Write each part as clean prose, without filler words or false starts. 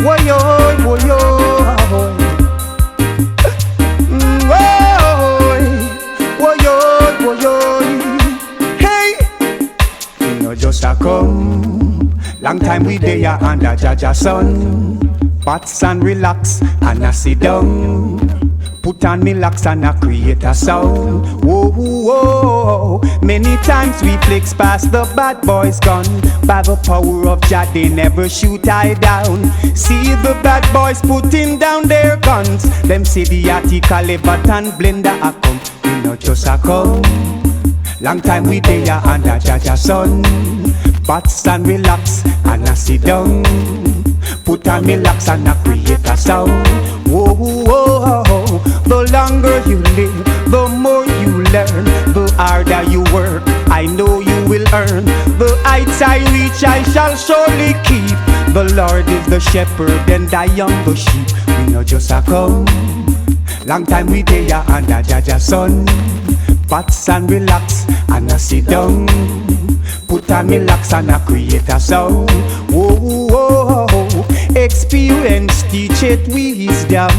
Woyo, woyo, woyo, woyo. Hey, you know just a come. Long time we dey under Jaja sun. Bats and relax and I sit down. Put on me locks and I create a sound. Whoa, whoa. Many times we flex past the bad boys gun. By the power of Jah, they never shoot I down. See the bad boys putting down their guns. Them say the article Everton blender a come. We not just a come. Long time we dey under Jaja sun. Bats and relax and I sit down. Put on me locks and I create a sound. Whoa, whoa. The longer you live, the more you learn. The harder you work, I know you will earn. The heights I reach, I shall surely keep. The Lord is the shepherd and I am the sheep. We not just a come. Long time we dey under Jaja sun. Bats and relax and I sit down. Put on me locks and I create a sound. Whoa, whoa. Experience teach it wisdom.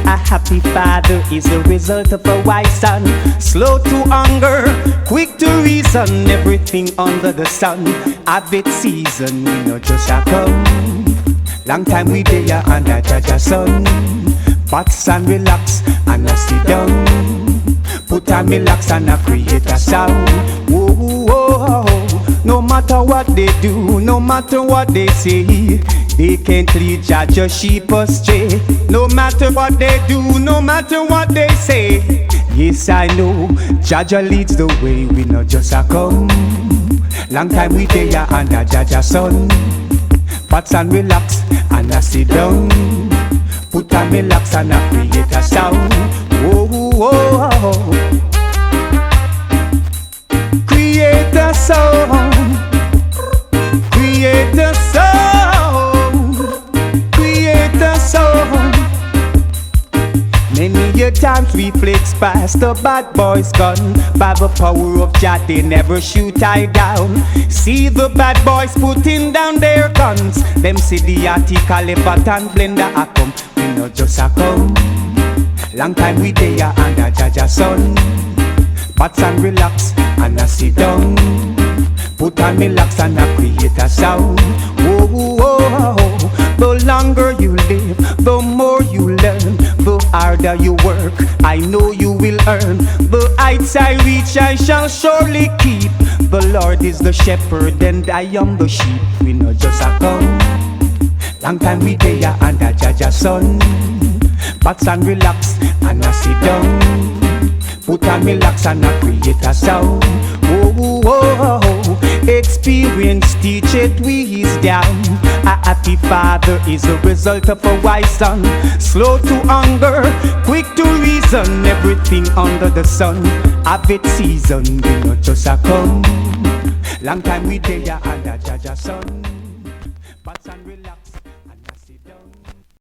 A happy father is the result of a wise son. Slow to anger, quick to reason. Everything under the sun, have its season. We not just a come. Long time we dey under Jaja sun. Bats and relax and I sit down. Put on me locks and I create a sound. Whoa, whoa. No matter what they do, no matter what they say, they can't lead Jaja sheep astray. No matter what they do, no matter what they say. Yes, I know Jaja leads the way. We not just a come. Long time we dey under Jaja sun. Bats and relax and I sit down. Put on me locks and I create a sound. Whoa, whoa. Create a sound. Create a sound. Create a sound. Many a times we flex past the bad boys gun. By the power of Jah, they never shoot I down. See the bad boys putting down their guns. Them say the article Everton blender a come. We not just a come. Long time we dey under Jaja sun. Bats and relax and I sit down. Put on me locks and I create a sound. Whoa, whoa. The longer you live, the more you learn. The harder you work, I know you will earn. The heights I reach, I shall surely keep. The Lord is the shepherd and I am the sheep. We not just a come. Long time we dey under Jaja sun. Bats and relax and I sit down. Put on me locks and I create a sound. Whoa, whoa. Experience teach it wisdom. A happy father is the result of a wise son. Slow to anger, quick to reason. Everything under the sun, have its season. We not just a come. Long time we dey under Jaja sun. Bats and relax.